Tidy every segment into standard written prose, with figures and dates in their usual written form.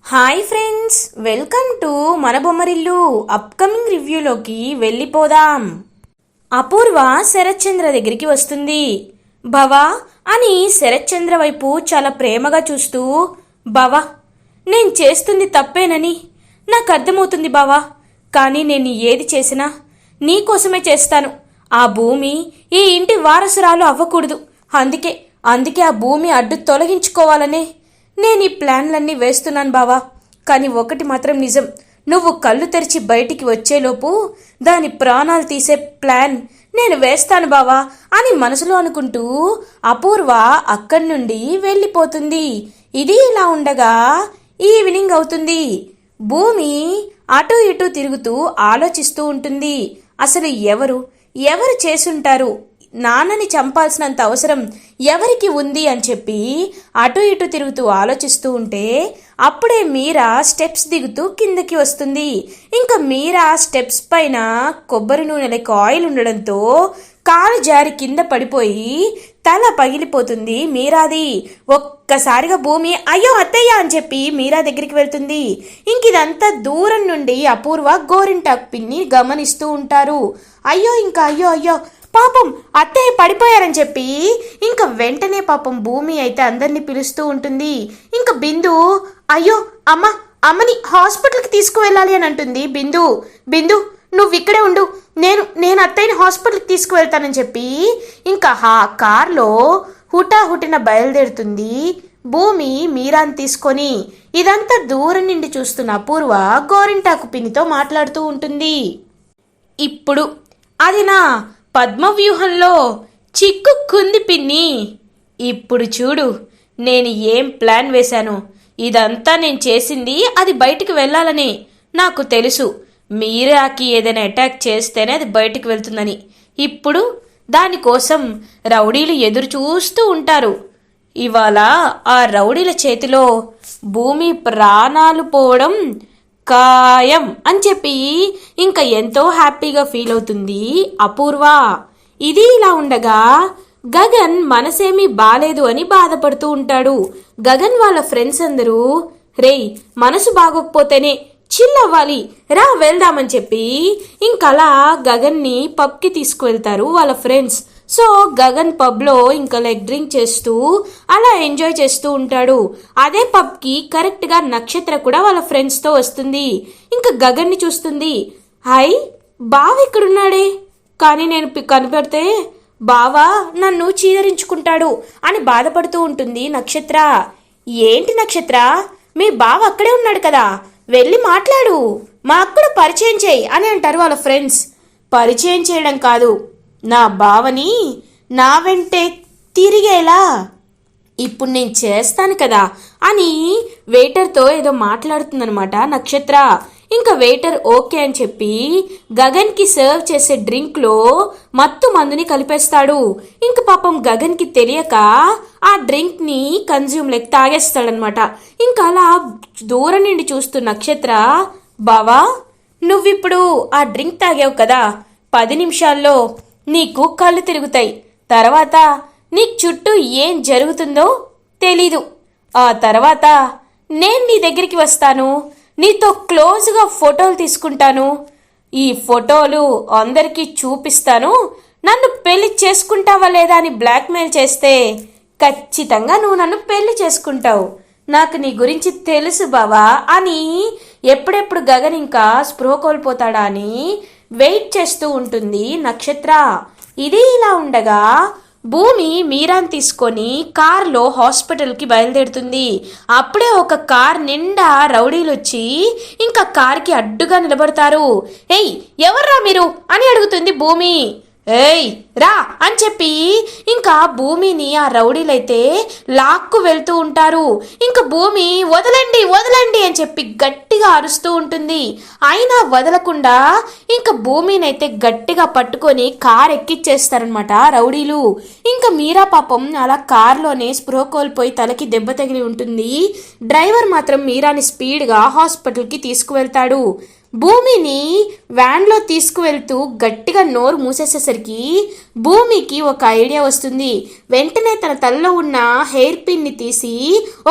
Hi friends, welcome to మన Bommarillu. Upcoming రివ్యూలోకి వెళ్ళిపోదాం. అపూర్వ శరత్చంద్ర దగ్గరికి వస్తుంది. భవా అని శరత్చంద్ర వైపు చాలా ప్రేమగా చూస్తూ, బావా నేను చేస్తుంది తప్పేనని నాకు అర్థమవుతుంది బావా, కానీ నేను ఏది చేసినా నీకోసమే చేస్తాను. ఆ భూమి ఈ ఇంటి వారసురాలు అవ్వకూడదు. అందుకే ఆ భూమి అడ్డు తొలగించుకోవాలనే నేను ఈ ప్లాన్లన్నీ వేస్తున్నాను బావా. కానీ ఒకటి మాత్రం నిజం, నువ్వు కళ్ళు తెరిచి బయటికి వచ్చేలోపు దాని ప్రాణాలు తీసే ప్లాన్ నేను వేస్తాను బావా అని మనసులో అనుకుంటూ అపూర్వ అక్కడి నుండి వెళ్ళిపోతుంది. ఇది ఇలా ఉండగా ఈవినింగ్ అవుతుంది. భూమి అటు ఇటు తిరుగుతూ ఆలోచిస్తూ ఉంటుంది. అసలు ఎవరు చేసుంటారు, నాన్నని చంపాల్సినంత అవసరం ఎవరికి ఉంది అని చెప్పి అటు ఇటు తిరుగుతూ ఆలోచిస్తూ ఉంటే అప్పుడే మీరా స్టెప్స్ దిగుతూ కిందకి వస్తుంది. ఇంకా మీరా స్టెప్స్ పైన కొబ్బరి నూనె లెక్క ఆయిల్ ఉండడంతో కాలు జారి కింద పడిపోయి తల పగిలిపోతుంది మీరాది. ఒక్కసారిగా భూమి అయ్యో అత్తయ్య అని చెప్పి మీరా దగ్గరికి వెళ్తుంది. ఇంక ఇదంతా దూరం నుండి అపూర్వ గోరింటాకు పిన్ని గమనిస్తూ ఉంటారు. అయ్యో పాపం అత్తయ్య పడిపోయారని చెప్పి ఇంకా వెంటనే పాపం భూమి అయితే అందరినీ పిలుస్తూ ఉంటుంది. ఇంకా బిందు అయ్యో అమ్మని హాస్పిటల్కి తీసుకువెళ్ళాలి అని అంటుంది. బిందు నువ్వు ఇక్కడే ఉండు, నేను అత్తయ్యని హాస్పిటల్కి తీసుకువెళ్తానని చెప్పి ఇంకా కార్లో హుటాహుటిన బయలుదేరుతుంది భూమి మీరాని తీసుకొని. ఇదంతా దూరం నుండి చూస్తున్న అపూర్వ గోరింటాకు పిన్నితో మాట్లాడుతూ ఉంటుంది. ఇప్పుడు అది నా పద్మవ్యూహంలో చిక్కుకుంది పిన్ని. ఇప్పుడు చూడు నేను ఏం ప్లాన్ వేశాను. ఇదంతా నేను చేసింది అది బయటికి వెళ్ళాలని నాకు తెలుసు. మీరాకి ఏదైనా అటాక్ చేస్తేనే అది బయటికి వెళ్తుందని. ఇప్పుడు దానికోసం రౌడీలు ఎదురు చూస్తూ ఉంటారు. ఇవాళ ఆ రౌడీల చేతిలో భూమి ప్రాణాలు పోవడం ఖాయం అని చెప్పి ఇంకా ఎంతో హ్యాపీగా ఫీల్ అవుతుంది అపూర్వ. ఇది ఇలా ఉండగా గగన్ మనసేమీ బాలేదు అని బాధపడుతూ ఉంటాడు. గగన్ వాళ్ళ ఫ్రెండ్స్ అందరూ రేయ్ మనసు బాగోకపోతేనే చిల్ అవ్వాలి, రా వెళ్దామని చెప్పి ఇంకలా గగన్ని పబ్కి తీసుకువెళ్తారు వాళ్ళ ఫ్రెండ్స్. సో గగన్ పబ్లో ఇంకా లైక్ డ్రింక్ చేస్తూ అలా ఎంజాయ్ చేస్తూ ఉంటాడు. అదే పబ్కి కరెక్ట్గా నక్షత్ర కూడా వాళ్ళ ఫ్రెండ్స్తో వస్తుంది. ఇంకా గగన్ని చూస్తుంది. హాయ్ బావ ఇక్కడున్నాడే, కానీ నేను కనిపెడితే బావా నన్ను చీదరించుకుంటాడు అని బాధపడుతూ ఉంటుంది నక్షత్ర. ఏంటి నక్షత్ర, మీ బావ అక్కడే ఉన్నాడు కదా, వెళ్ళి మాట్లాడు, మాకు కూడా పరిచయం చేయి అని అంటారు వాళ్ళ ఫ్రెండ్స్. పరిచయం చేయడం కాదు, నా బావని నా వెంటే తిరిగేలా ఇప్పుడు నేను చేస్తాను కదా అని వెయిటర్తో ఏదో మాట్లాడుతుందనమాట నక్షత్ర. ఇంకా వెయిటర్ ఓకే అని చెప్పి గగన్కి సర్వ్ చేసే డ్రింక్లో మత్తు మందుని కలిపేస్తాడు. ఇంక పాపం గగన్కి తెలియక ఆ డ్రింక్ని కన్జ్యూమ్ లైక్ తాగేస్తాడనమాట. ఇంకా అలా దూరం నుండి చూస్తూ నక్షత్ర, బావా నువ్విప్పుడు ఆ డ్రింక్ తాగావు కదా, 10 నిమిషాల్లో నీకు కళ్ళు తిరుగుతాయి. తర్వాత నీకు చుట్టూ ఏం జరుగుతుందో తెలీదు. ఆ తర్వాత నేను నీ దగ్గరికి వస్తాను, నీతో క్లోజ్గా ఫోటోలు తీసుకుంటాను, ఈ ఫోటోలు అందరికీ చూపిస్తాను, నన్ను పెళ్లి చేసుకుంటావా లేదా అని బ్లాక్మెయిల్ చేస్తే ఖచ్చితంగా నువ్వు నన్ను పెళ్లి చేసుకుంటావు. నాకు నీ గురించి తెలుసు బావా అని ఎప్పుడెప్పుడు గగన్ ఇంకా స్పృహ కోల్పోతాడా అని వెయిట్ చేస్తూ ఉంటుంది నక్షత్ర. ఇది ఇలా ఉండగా భూమి మీరాని తీసుకొని కార్లో హాస్పిటల్కి బయలుదేరుతుంది. అప్పుడే ఒక కార్ నిండా రౌడీలు వచ్చి ఇంకా కార్కి అడ్డుగా నిలబడతారు. ఏయ్ ఎవర్రా మీరు అని అడుగుతుంది భూమి. ఏయ్ రా అని చెప్పి ఇంకా భూమిని ఆ రౌడీలైతే లాక్కు వెళ్తూ ఉంటారు. ఇంకా భూమి వదలండి అని చెప్పి గట్టిగా అరుస్తూ ఉంటుంది. అయినా వదలకుండా ఇంకా భూమినైతే గట్టిగా పట్టుకొని కార్ ఎక్కిచ్చేస్తారనమాట రౌడీలు. ఇంకా మీరా పాపం అలా కార్లోనే స్పృహ కోల్పోయి తలకి దెబ్బ తగిలి ఉంటుంది. డ్రైవర్ మాత్రం మీరాని స్పీడ్గా హాస్పిటల్కి తీసుకువెళ్తాడు. భూమిని వ్యాన్లో తీసుకువెళ్తూ గట్టిగా నోరు మూసేసేసరికి భూమికి ఒక ఐడియా వస్తుంది. వెంటనే తన తలలో ఉన్న హెయిర్ పిన్ని తీసి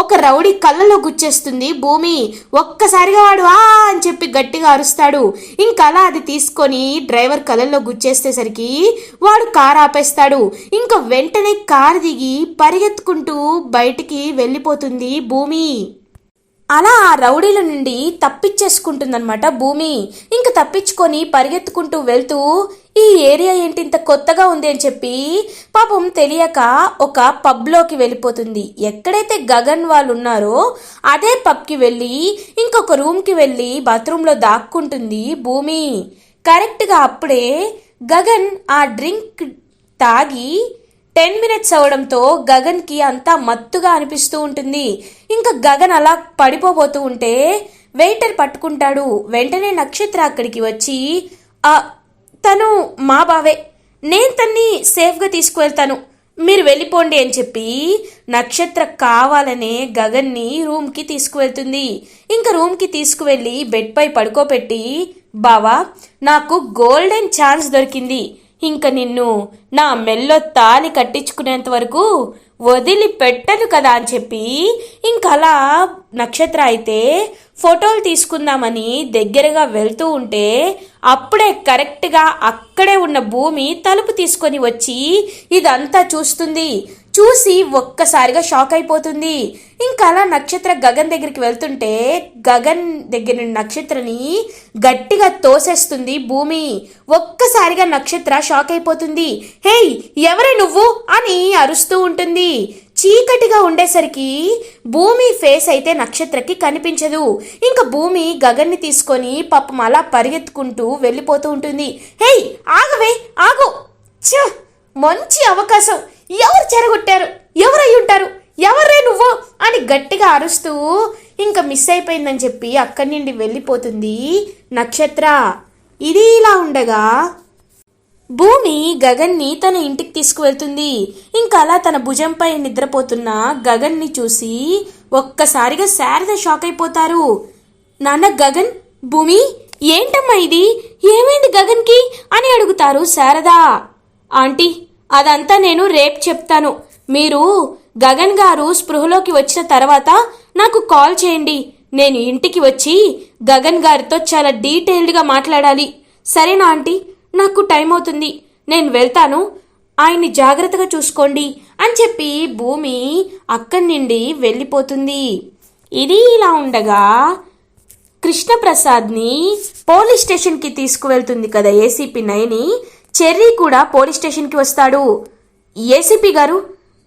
ఒక రౌడీ కళ్ళలో గుచ్చేస్తుంది భూమి. ఒక్కసారిగా వాడు ఆ అని చెప్పి గట్టిగా అరుస్తాడు. ఇంకా అలా అది తీసుకొని డ్రైవర్ కళ్ళల్లో గుచ్చేసేసరికి వాడు కారు ఆపేస్తాడు. ఇంకా వెంటనే కారు దిగి పరిగెత్తుకుంటూ బయటికి వెళ్ళిపోతుంది భూమి. అలా ఆ రౌడీల నుండి తప్పించేసుకుంటుందన్నమాట భూమి. ఇంక తప్పించుకొని పరిగెత్తుకుంటూ వెళ్తూ ఈ ఏరియా ఏంటి ఇంత కొత్తగా ఉంది అని చెప్పి పాపం తెలియక ఒక పబ్లోకి వెళ్ళిపోతుంది. ఎక్కడైతే గగన్ వాళ్ళు ఉన్నారో అదే పబ్కి వెళ్ళి ఇంకొక రూమ్కి వెళ్ళి బాత్రూంలో దాక్కుంటుంది భూమి. కరెక్ట్గా అప్పుడే గగన్ ఆ డ్రింక్ తాగి 10 మినిట్స్ అవడంతో గగన్కి అంతా మత్తుగా అనిపిస్తూ ఉంటుంది. ఇంకా గగన్ అలా పడిపోబోతూ ఉంటే వెయిటర్ పట్టుకుంటాడు. వెంటనే నక్షత్ర అక్కడికి వచ్చి తను మా బావే, నేను తన్ని సేఫ్గా తీసుకువెళ్తాను, మీరు వెళ్ళిపోండి అని చెప్పి నక్షత్ర కావాలనే గగన్ని రూమ్కి తీసుకువెళ్తుంది. ఇంకా రూమ్కి తీసుకువెళ్ళి బెడ్పై పడుకోబెట్టి, బావా నాకు గోల్డెన్ ఛాన్స్ దొరికింది, ఇంక నిన్ను నా మెల్లో తాలి కట్టించుకునేంత వరకు వదిలిపెట్టను కదా అని చెప్పి ఇంకలా నక్షత్ర అయితే ఫోటోలు తీసుకుందామని దగ్గరగా వెళ్తూ ఉంటే అప్పుడే కరెక్ట్గా అక్కడే ఉన్న భూమి తలుపు తీసుకొని వచ్చి ఇదంతా చూస్తుంది. చూసి ఒక్కసారిగా షాక్ అయిపోతుంది. ఇంకా అలా నక్షత్ర గగన్ దగ్గరికి వెళ్తుంటే గగన్ దగ్గర నక్షత్రని గట్టిగా తోసేస్తుంది భూమి. ఒక్కసారిగా నక్షత్ర షాక్ అయిపోతుంది. హేయ్ ఎవరే నువ్వు అని అరుస్తూ ఉంటుంది. చీకటిగా ఉండేసరికి భూమి ఫేస్ అయితే నక్షత్రకి కనిపించదు. ఇంకా భూమి గగన్ని తీసుకొని పాపం అలా పరిగెత్తుకుంటూ వెళ్ళిపోతూ ఉంటుంది. హేయ్ ఆగవే ఆగు, మంచి అవకాశం, ఎవరు చెరగొట్టారు, ఎవరై ఉంటారు, ఎవరే నువ్వు అని గట్టిగా అరుస్తూ ఇంకా మిస్ అయిపోయిందని చెప్పి అక్కడి నుండి వెళ్ళిపోతుంది నక్షత్ర. ఇది ఇలా ఉండగా భూమి గగన్ని తన ఇంటికి తీసుకువెళ్తుంది. ఇంకా అలా తన భుజంపై నిద్రపోతున్న గగన్ని చూసి ఒక్కసారిగా శారద షాక్ అయిపోతారు. నాన్న గగన్, భూమి ఏంటమ్మా ఇది, ఏమైంది గగన్కి అని అడుగుతారు శారద. ఆంటీ అదంతా నేను రేపు చెప్తాను, మీరు గగన్ గారు స్పృహలోకి వచ్చిన తర్వాత నాకు కాల్ చేయండి, నేను ఇంటికి వచ్చి గగన్ గారితో చాలా డీటెయిల్డ్గా మాట్లాడాలి, సరేనా ఆంటీ? నాకు టైం అవుతుంది, నేను వెళ్తాను, ఆయన్ని జాగ్రత్తగా చూసుకోండి అని చెప్పి భూమి అక్కడి నుండి వెళ్ళిపోతుంది. ఇది ఇలా ఉండగా కృష్ణప్రసాద్ని పోలీస్ స్టేషన్కి తీసుకువెళ్తుంది కదా ఏసీపీ నయని. చెర్రీ కూడా పోలీస్ స్టేషన్కి వస్తాడు. ఏసీపీ గారు,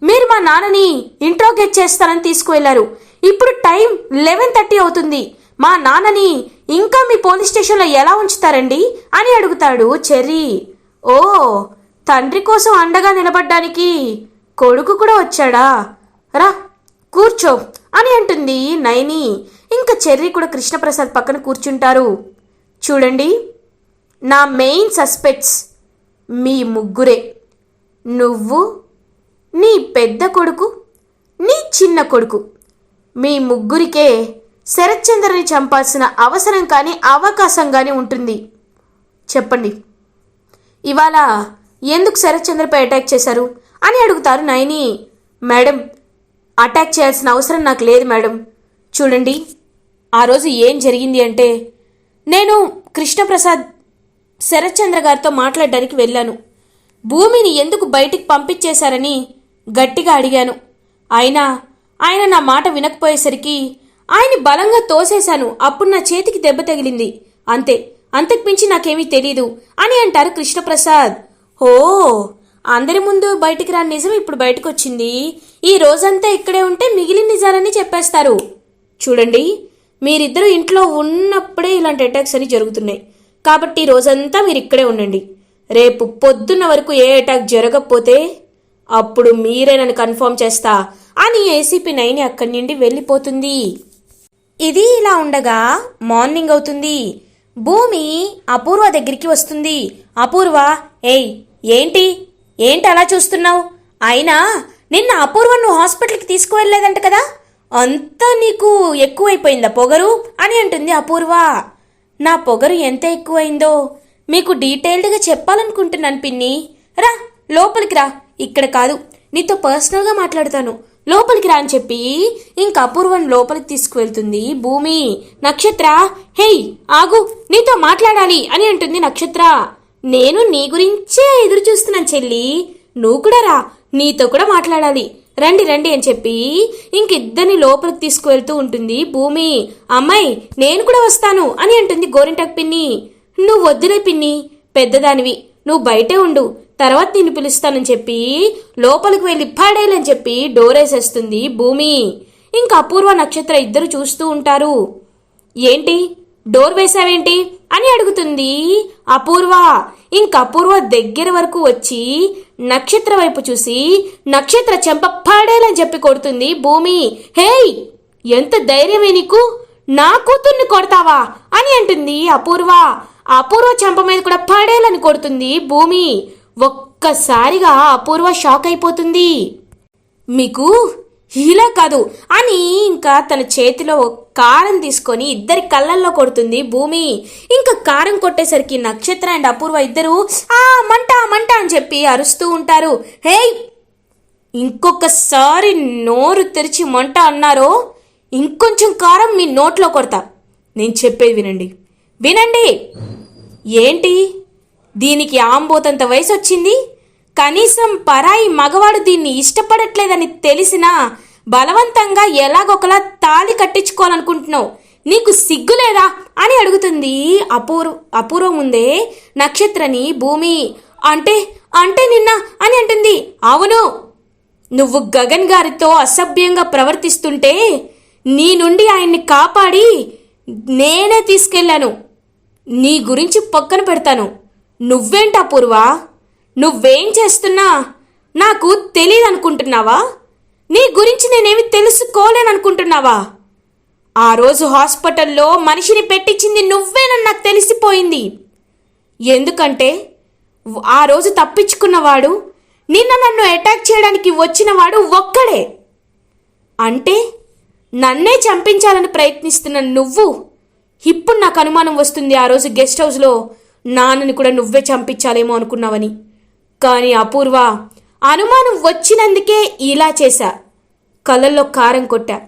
మీరు మా నాన్నని ఇంట్రోగేట్ చేస్తారని తీసుకువెళ్లారు, ఇప్పుడు టైం 11:30 అవుతుంది, మా నాన్నని ఇంకా మీ పోలీస్ స్టేషన్లో ఎలా ఉంచుతారండి అని అడుగుతాడు చెర్రీ. ఓ, తండ్రి కోసం అండగా నిలబడ్డానికి కొడుకు కూడా వచ్చాడా, రా కూర్చో అని అంటుంది నయని. ఇంకా చెర్రీ కూడా కృష్ణప్రసాద్ పక్కన కూర్చుంటారు. చూడండి, నా మెయిన్ సస్పెక్ట్స్ మీ ముగ్గురే, నువ్వు, నీ పెద్ద కొడుకు, నీ చిన్న కొడుకు, మీ ముగ్గురికే శరత్చంద్రని చంపాల్సిన అవసరం కానీ అవకాశం కానీ ఉంటుంది. చెప్పండి, ఇవాళ ఎందుకు శరత్చంద్రపై అటాక్ చేశారు అని అడుగుతారు నయని. మేడం, అటాక్ చేయాల్సిన అవసరం నాకు లేదు మేడం. చూడండి, ఆ రోజు ఏం జరిగింది అంటే, నేను కృష్ణప్రసాద్ శరత్చంద్ర గారితో మాట్లాడడానికి వెళ్ళాను. భూమిని ఎందుకు బయటికి పంపించేశారని గట్టిగా అడిగాను. అయినా ఆయన నా మాట వినకపోయేసరికి ఆయన్ని బలంగా తోసేశాను. అప్పుడు నా చేతికి దెబ్బ తగిలింది, అంతే, అంతకుమించి నాకేమీ తెలీదు అని అంటారు కృష్ణప్రసాద్. ఓ, అందరి ముందు బయటికి రాని నిజం ఇప్పుడు బయటకు వచ్చింది. ఈ రోజంతా ఇక్కడే ఉంటే మిగిలిన నిజాలన్నీ చెప్పేస్తారు. చూడండి, మీరిద్దరూ ఇంట్లో ఉన్నప్పుడే ఇలాంటి అటాక్స్ అని జరుగుతున్నాయి, కాబట్టి రోజంతా మీరు ఇక్కడే ఉండండి. రేపు పొద్దున్న వరకు ఏ అటాక్ జరగకపోతే అప్పుడు మీరే నన్ను కన్ఫర్మ్ చేస్తా అని ఏసీపీ నయని అక్కడి నుండి వెళ్ళిపోతుంది. ఇది ఇలా ఉండగా మార్నింగ్ అవుతుంది. భూమి అపూర్వ దగ్గరికి వస్తుంది. అపూర్వ, ఏయ్ ఏంటి ఏంటి అలా చూస్తున్నావు? అయినా నిన్న అపూర్వ నువ్వు హాస్పిటల్కి తీసుకువెళ్ళలేదంట కదా, అంతా నీకు ఎక్కువైపోయిందా పొగరు అని అంటుంది అపూర్వ. నా పొగరు ఎంత ఎక్కువైందో మీకు డీటెయిల్డ్గా చెప్పాలనుకుంటున్నాను పిన్ని. రా లోపలికి రా, ఇక్కడ కాదు, నీతో పర్సనల్గా మాట్లాడతాను, లోపలికి రా అని చెప్పి ఇంక అపూర్వని లోపలికి తీసుకువెళ్తుంది భూమి. నక్షత్ర, హేయ్ ఆగు, నీతో మాట్లాడాలి అని అంటుంది నక్షత్ర. నేను నీ గురించే ఎదురు చూస్తున్నాను చెల్లి, నువ్వు కూడా రా, నీతో కూడా మాట్లాడాలి, రండి రండి అని చెప్పి ఇంకిద్దరిని లోపలికి తీసుకువెళ్తూ ఉంటుంది భూమి. అమ్మాయి నేను కూడా వస్తాను అని అంటుంది గోరింటాకు పిన్ని. నువ్వు వద్దులే పిన్ని, పెద్దదానివి, నువ్వు బయటే ఉండు, తర్వాత నిన్ను పిలుస్తానని చెప్పి లోపలికి వెళ్ళి పడేలని చెప్పి డోర్ వేసేస్తుంది భూమి. ఇంకా అపూర్వ నక్షత్ర ఇద్దరు చూస్తూ ఉంటారు. ఏంటి డోర్ వేసావేంటి అని అడుగుతుంది అపూర్వ. ఇంక అపూర్వ దగ్గర వరకు వచ్చి నక్షత్ర వైపు చూసి నక్షత్ర చెంప పడేలని చెప్పి కొడుతుంది భూమి. హేయ్, ఎంత ధైర్యమే నీకు, నా కూతుర్ని కొడతావా అని అంటుంది అపూర్వ. అపూర్వ చెంప మీద కూడా పడేలని కొడుతుంది భూమి. ఒక్కసారిగా అపూర్వ షాక్ అయిపోతుంది. మీకు ఇలా కాదు అని ఇంకా తన చేతిలో కారం తీసుకొని ఇద్దరి కళ్ళల్లో కొడుతుంది భూమి. ఇంకా కారం కొట్టేసరికి నక్షత్ర అండ్ అపూర్వ ఇద్దరు ఆ మంట మంట అని చెప్పి అరుస్తూ ఉంటారు. హేయ్, ఇంకొకసారి నోరు తెరిచి మంట అన్నారో ఇంకొంచెం కారం మీ నోట్లో కొడతా. నేను చెప్పేది వినండి, వినండి. ఏంటి, దీనికి ఆంబోతంత వయసు వచ్చింది, కనీసం పరాయి మగవాడు దీన్ని ఇష్టపడట్లేదని తెలిసినా బలవంతంగా ఎలాగొకలా తాళి కట్టించుకోవాలనుకుంటున్నావు, నీకు సిగ్గులేదా అని అడుగుతుంది అపూర్వ ముందే నక్షత్రని భూమి. అంటే అంటే నిన్న అని అంటుంది. అవును, నువ్వు గగన్ గారితో అసభ్యంగా ప్రవర్తిస్తుంటే నీ నుండి ఆయన్ని కాపాడి నేనే తీసుకెళ్లాను. నీ గురించి పక్కన పెడతాను. నువ్వేంటి అపూర్వ, నువ్వేం చేస్తున్నా నాకు తెలియదు అనుకుంటున్నావా? నీ గురించి నేనేమి తెలుసుకోలేననుకుంటున్నావా? ఆ రోజు హాస్పిటల్లో మనిషిని పెట్టించింది నువ్వేనని నాకు తెలిసిపోయింది. ఎందుకంటే ఆ రోజు తప్పించుకున్నవాడు, నిన్న నన్ను అటాక్ చేయడానికి వచ్చినవాడు ఒక్కడే. అంటే నన్నే చంపించాలని ప్రయత్నిస్తున్న నువ్వు ఇప్పుడు నాకు అనుమానం వస్తుంది, ఆ రోజు గెస్ట్ హౌస్లో నాన్నని కూడా నువ్వే చంపించాలేమో అనుకున్నావని. కానీ అపూర్వ, అనుమానం వచ్చినందుకే ఇలా చేశా, కళ్ళల్లో కారం కొట్టా.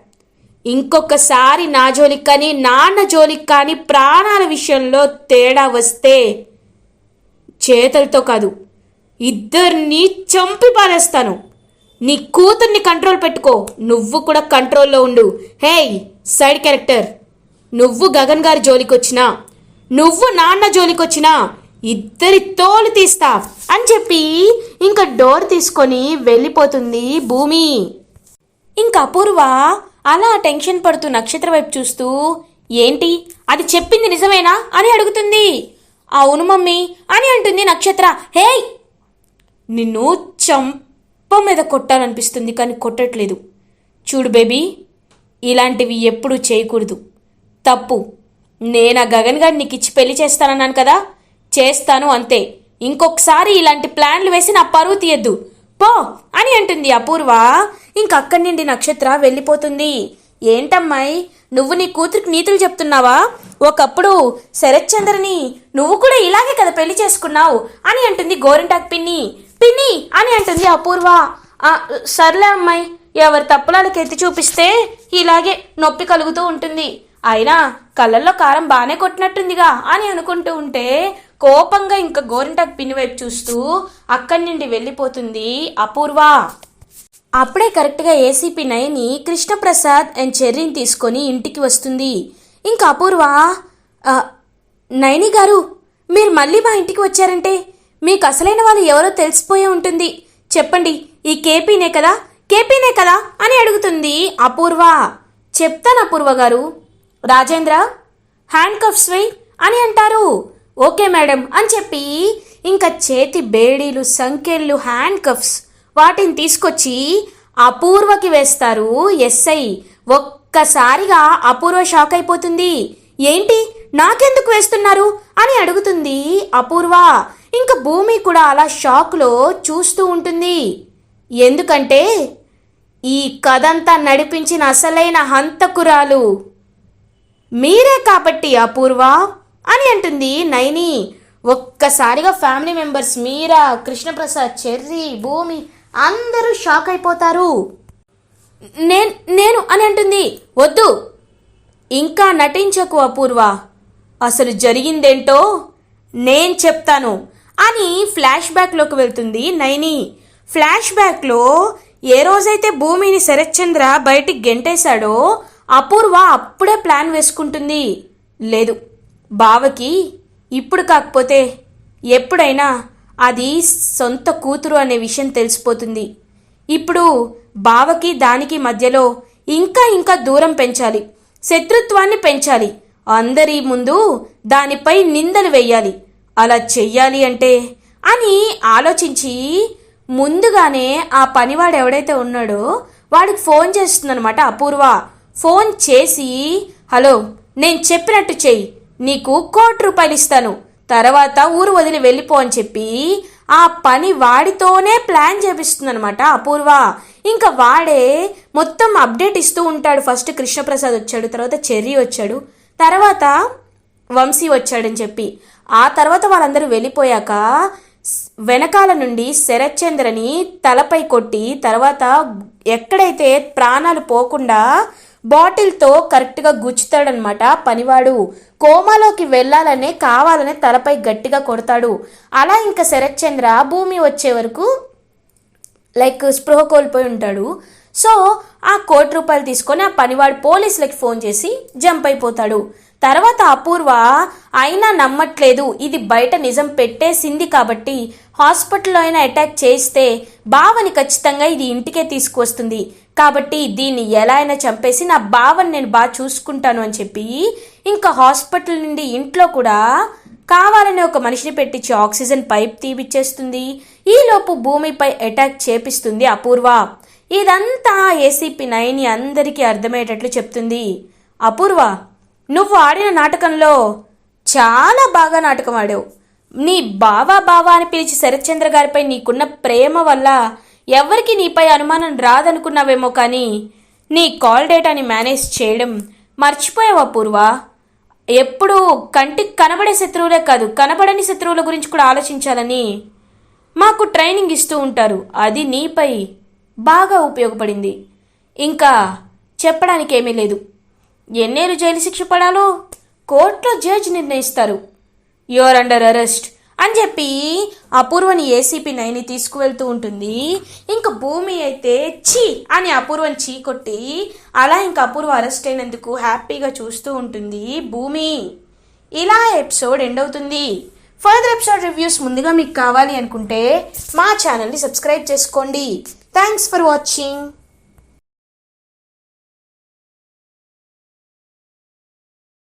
ఇంకొకసారి నా జోలికి కానీ నాన్న జోలికి కానీ ప్రాణాల విషయంలో తేడా వస్తే చేతులతో కాదు, ఇద్దరిని చంపి పారేస్తాను. నీ కూతుర్ని కంట్రోల్ పెట్టుకో, నువ్వు కూడా కంట్రోల్లో ఉండు. హేయ్ సైడ్ క్యారెక్టర్, నువ్వు గగన్ గారి జోలికొచ్చినా నువ్వు నాన్న జోలికొచ్చినా ఇద్దరి తోలు తీస్తా అని చెప్పి ఇంకా డోర్ తీసుకొని వెళ్ళిపోతుంది భూమి. ఇంకా అపూర్వ అలా టెన్షన్ పడుతూ నక్షత్ర వైపు చూస్తూ, ఏంటి అది చెప్పింది నిజమేనా అని అడుగుతుంది. అవును మమ్మీ అని అంటుంది నక్షత్ర. హేయ్, నిన్ను చంప మీద కొట్టాలనిపిస్తుంది కానీ కొట్టట్లేదు. చూడు బేబీ, ఇలాంటివి ఎప్పుడూ చేయకూడదు, తప్పు. నేను ఆ గగన్ గారిని నీకు ఇచ్చి పెళ్లి చేస్తానన్నాను కదా, చేస్తాను అంతే. ఇంకొకసారి ఇలాంటి ప్లాన్లు వేసి నా పరువు తీయద్దు, పో అని అంటుంది అపూర్వ. ఇంకక్కడి నుండి నక్షత్ర వెళ్ళిపోతుంది. ఏంటమ్మాయి, నువ్వు నీ కూతురికి నీతులు చెప్తున్నావా? ఒకప్పుడు శరత్ చంద్రని నువ్వు కూడా ఇలాగే కదా పెళ్లి చేసుకున్నావు అని అంటుంది గోరింటాకు పిన్ని. పిన్ని అని అంటుంది అపూర్వ. సర్లే అమ్మాయి, ఎవరి తప్పులాలకి ఎత్తి చూపిస్తే ఇలాగే నొప్పి కలుగుతూ ఉంటుంది. అయినా కళ్ళల్లో కారం బాగానే కొట్టినట్టుందిగా అని అనుకుంటూ ఉంటే కోపంగా ఇంకా గోరింటాకు పిన్ని వైపు చూస్తూ అక్కడి నుండి వెళ్ళిపోతుంది అపూర్వ. అప్పుడే కరెక్ట్గా ఏసీపీ నయని కృష్ణప్రసాద్ అండ్ చెర్రీని తీసుకొని ఇంటికి వస్తుంది. ఇంకా అపూర్వ, నయని గారు, మీరు మళ్ళీ మా ఇంటికి వచ్చారంటే మీకు అసలైన వాళ్ళు ఎవరో తెలిసిపోయే ఉంటుంది, చెప్పండి, ఈ కేపీనే కదా కేపీనే కదా అని అడుగుతుంది అపూర్వ. చెప్తాను అపూర్వ గారు. రాజేంద్ర, హ్యాండ్ కఫ్స్ వేయ్ అని అంటారు. ఓకే మేడం అని చెప్పి ఇంకా చేతి బేడీలు, సంకెళ్ళు, హ్యాండ్ కఫ్స్ వాటిని తీసుకొచ్చి అపూర్వకి వేస్తారు ఎస్ఐ. ఒక్కసారిగా అపూర్వ షాక్ అయిపోతుంది. ఏంటి, నాకెందుకు వేస్తున్నారు అని అడుగుతుంది అపూర్వ. ఇంకా భూమి కూడా అలా షాక్లో చూస్తూ ఉంటుంది. ఎందుకంటే ఈ కథంతా నడిపించిన అసలైన హంతకురాలు మీరే కాబట్టి అపూర్వ అని అంటుంది నయని. ఒక్కసారిగా ఫ్యామిలీ మెంబర్స్ మీరా, కృష్ణప్రసాద్, చెర్రీ, భూమి అందరూ షాక్ అయిపోతారు. నేను అని అంటుంది. వద్దు, ఇంకా నటించకు అపూర్వ, అసలు జరిగిందేంటో నేను చెప్తాను అని ఫ్లాష్ బ్యాక్లోకి వెళ్తుంది నైని. ఫ్లాష్ బ్యాక్లో ఏ రోజైతే భూమిని శరత్చంద్ర బయటికి గెంటేశాడో అపూర్వ అప్పుడే ప్లాన్ వేసుకుంటుంది. లేదు, బావకి ఇప్పుడు కాకపోతే ఎప్పుడైనా అది సొంత కూతురు అనే విషయం తెలిసిపోతుంది. ఇప్పుడు బావకి దానికి మధ్యలో ఇంకా దూరం పెంచాలి, శత్రుత్వాన్ని పెంచాలి, అందరి ముందు దానిపై నిందలు వెయ్యాలి. అలా చెయ్యాలి అంటే అని ఆలోచించి ముందుగానే ఆ పనివాడు ఎవడైతే ఉన్నాడో వాడికి ఫోన్ చేస్తుందనమాట అపూర్వ. ఫోన్ చేసి, హలో, నేను చెప్పినట్టు చెయ్యి, నీకు ₹1,00,00,000 ఇస్తాను, తర్వాత ఊరు వదిలి వెళ్ళిపో అని చెప్పి ఆ పని వాడితోనే ప్లాన్ చేపిస్తుందనమాట అపూర్వ. ఇంకా వాడే మొత్తం అప్డేట్ ఇస్తూ ఉంటాడు. ఫస్ట్ కృష్ణప్రసాద్ వచ్చాడు, తర్వాత చెర్రీ వచ్చాడు, తర్వాత వంశీ వచ్చాడని చెప్పి. ఆ తర్వాత వాళ్ళందరూ వెళ్ళిపోయాక వెనకాల నుండి శరత్చంద్రని తలపై కొట్టి, తర్వాత ఎక్కడైతే ప్రాణాలు పోకుండా బాటిల్తో కరెక్ట్గా గుచ్చుతాడనమాట పనివాడు. కోమాలోకి వెళ్ళాలనే కావాలనే తలపై గట్టిగా కొడతాడు. అలా ఇంకా శరత్చంద్ర భూమి వచ్చే వరకు స్పృహ కోల్పోయి ఉంటాడు. సో ఆ ₹1,00,00,000 తీసుకొని ఆ పనివాడు పోలీసులకి ఫోన్ చేసి జంప్ అయిపోతాడు. తర్వాత అపూర్వ అయినా నమ్మట్లేదు, ఇది బయట నిజం పెట్టేసింది కాబట్టి హాస్పిటల్లో అయినా అటాక్ చేస్తే బావని ఖచ్చితంగా ఇది ఇంటికే తీసుకువస్తుంది, కాబట్టి దీన్ని ఎలా అయినా చంపేసి నా బావని నేను బాగా చూసుకుంటాను అని చెప్పి ఇంకా హాస్పిటల్ నుండి ఇంట్లో కూడా కావాలని ఒక మనిషిని పెట్టించి ఆక్సిజన్ పైప్ తీపిచ్చేస్తుంది. ఈలోపు భూమిపై అటాక్ చేపిస్తుంది అపూర్వ. ఇదంతా ఏసీపీ నైని అందరికీ అర్థమయ్యేటట్లు చెప్తుంది. అపూర్వ, నువ్వు ఆడిన నాటకంలో చాలా బాగా నాటకం ఆడావు. నీ బావా అని పిలిచి శరత్చంద్ర గారిపై నీకున్న ప్రేమ వల్ల ఎవరికి నీపై అనుమానం రాదనుకున్నావేమో, కానీ నీ కాల్ డేటాని మేనేజ్ చేయడం మర్చిపోయావు అపూర్వ. ఎప్పుడు కంటికి కనబడే శత్రువులే కాదు, కనబడని శత్రువుల గురించి కూడా ఆలోచించాలని మాకు ట్రైనింగ్ ఇస్తూ ఉంటారు. అది నీపై బాగా ఉపయోగపడింది. ఇంకా చెప్పడానికి ఏమీ లేదు. ఎన్నేళ్ళు జైలు శిక్ష పడాలో కోర్టులో జడ్జి నిర్ణయిస్తారు. యువర్ అండర్ అరెస్ట్ అని చెప్పి అపూర్వని ఏసీపీ నైని తీసుకువెళ్తూ ఉంటుంది. ఇంకా భూమి అయితే ఛీ అని అపూర్వని చీ కొట్టి అలా ఇంకా అపూర్వ అరెస్ట్ అయినందుకు హ్యాపీగా చూస్తూ ఉంటుంది భూమి. ఇలా ఎపిసోడ్ ఎండ్ అవుతుంది. ఫర్దర్ ఎపిసోడ్ రివ్యూస్ ముందుగా మీకు కావాలి అనుకుంటే మా ఛానల్ని సబ్స్క్రైబ్ చేసుకోండి. Thanks for watching.